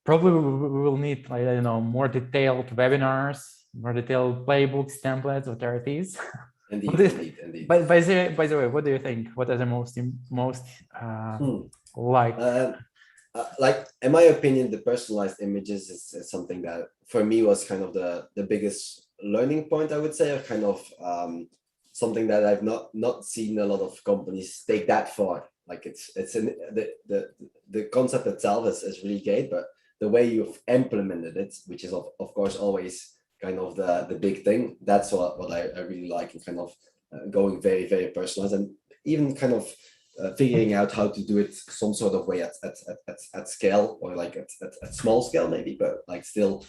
Probably we will need, I don't know, more detailed webinars, more detailed playbooks, templates, whatever it is. Indeed. By the way, what do you think? What are the most Like in my opinion, the personalized images is something that for me was kind of the biggest learning point, I would say, or kind of something that I've not seen a lot of companies take that far. Like the concept itself is really great, but the way you've implemented it, which is of course always kind of the big thing, that's what I really like, and kind of going very, very personalized, and even kind of figuring out how to do it some sort of way at scale, or like at small scale maybe, but like still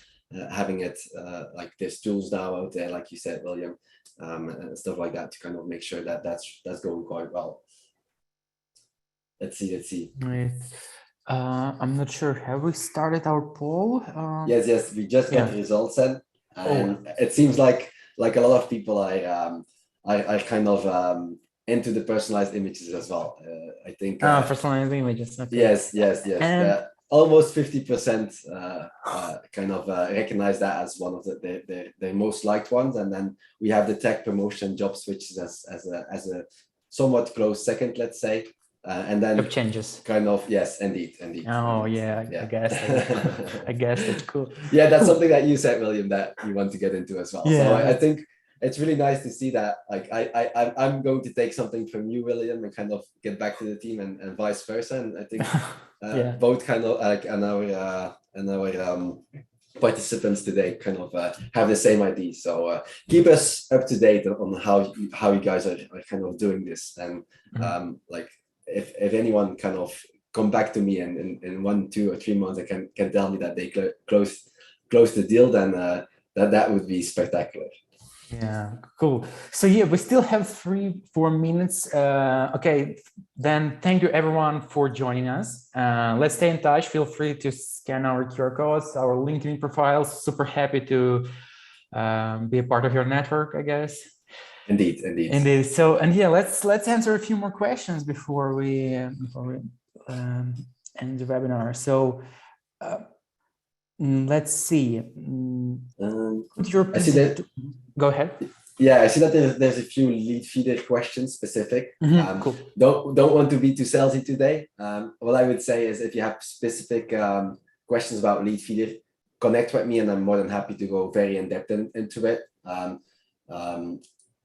having it like there's tools now out there, like you said, William, and stuff like that, to kind of make sure that that's going quite well. Let's see. Right. I'm not sure. Have we started our poll? Yes, we just got the results in, and it seems like a lot of people are kind of into the personalized images as well. I think. Personalized images. Okay. Yes. Almost 50% kind of recognize that as one of their most liked ones, and then we have the tech promotion job switches as a somewhat close second, let's say, and then job changes. Kind of, yes, indeed. Oh yeah. I guess that's cool. Yeah, that's something that you said, William, that you want to get into as well. Yeah, so I think it's really nice to see that. Like I'm going to take something from you, William, and kind of get back to the team, and vice versa. And I think both kind of like and our participants today kind of have the same idea. So keep us up to date on how you guys are kind of doing this, and like if anyone kind of come back to me in 1, 2, or 3 months, and can tell me that they close the deal, then that would be spectacular. Yeah, cool. So yeah, we still have 3-4 minutes. Okay, then thank you everyone for joining us. Let's stay in touch. Feel free to scan our QR codes, our LinkedIn profiles. Super happy to be a part of your network, I guess. Indeed. So, and yeah, let's answer a few more questions before we end the webinar. So let's see. I see that. Go ahead. Yeah, I see that there's a few Leadfeeder questions specific. Cool. Don't want to be too salesy today. What I would say is, if you have specific questions about Leadfeeder, connect with me, and I'm more than happy to go very in depth into it.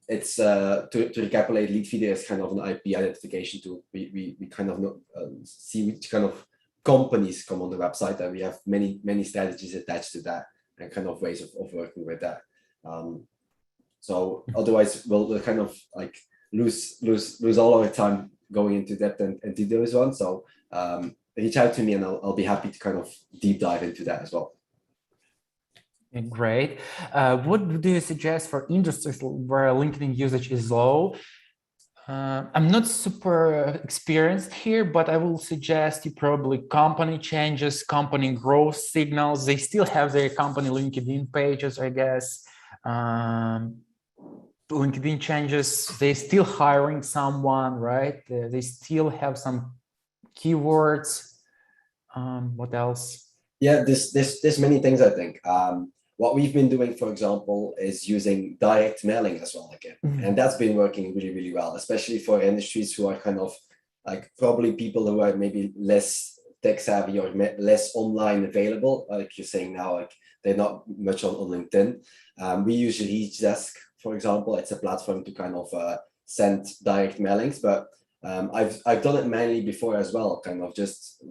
It's to recapitulate, Leadfeeder is kind of an IP identification tool. We kind of see which kind of companies come on the website, and we have many strategies attached to that, and kind of ways of working with that. So otherwise we'll kind of like lose all our time going into depth and do those ones. So reach out to me, and I'll be happy to kind of deep dive into that as well. Great. What do you suggest for industries where LinkedIn usage is low? I'm not super experienced here, but I will suggest you probably company changes, company growth signals. They still have their company LinkedIn pages, I guess. LinkedIn changes, they still hiring someone, right? They still have some keywords. What else? Yeah, there's many things, I think. What we've been doing, for example, is using direct mailing as well again. And that's been working really, really well, especially for industries who are kind of like probably people who are maybe less tech savvy or less online available. Like you're saying now, like they're not much on LinkedIn. We use Reach Desk, for example. It's a platform to kind of send direct mailings, but I've done it manually before as well, kind of just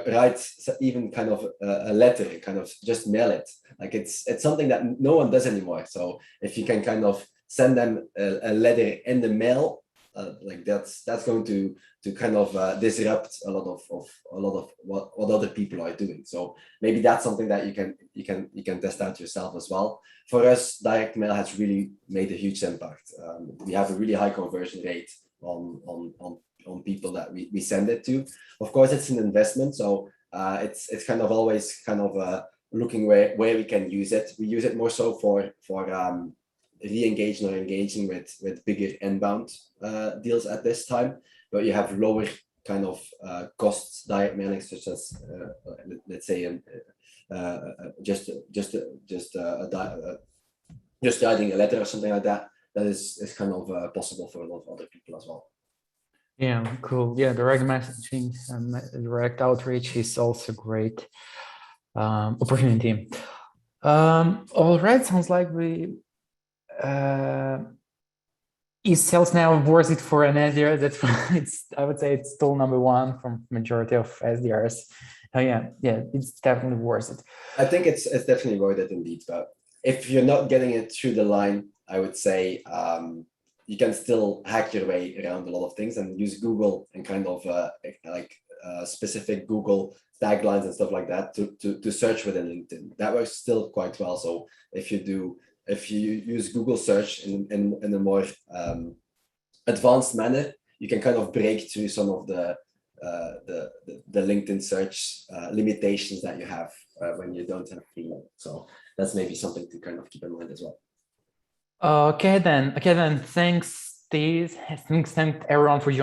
write even kind of a letter, kind of just mail it. Like it's something that no one does anymore. So if you can kind of send them a letter in the mail, like that's going to kind of disrupt a lot of what other people are doing. So maybe that's something that you can test out yourself as well. For us, direct mail has really made a huge impact. We have a really high conversion rate on people that we send it to. Of course, it's an investment, so it's kind of always kind of looking where we can use it. We use it more so for re-engaging or engaging with bigger inbound deals at this time, but you have lower kind of costs direct mailing, such as let's say just writing a letter or something like that. That is kind of possible for a lot of other people as well. Yeah, cool. Yeah, direct messaging and direct outreach is also great opportunity. All right, sounds like we is sales now worth it for an SDR? That's it's, I would say it's still number one from majority of SDRs. Oh yeah, it's definitely worth it. I think it's definitely worth it indeed. But if you're not getting it through the line, I would say you can still hack your way around a lot of things and use Google and kind of specific Google taglines and stuff like that to search within LinkedIn. That works still quite well. So if you use Google search in a more advanced manner, you can kind of break through some of the LinkedIn search limitations that you have when you don't have email. So that's maybe something to kind of keep in mind as well. Okay then. Thanks, Steve. Thanks everyone for joining.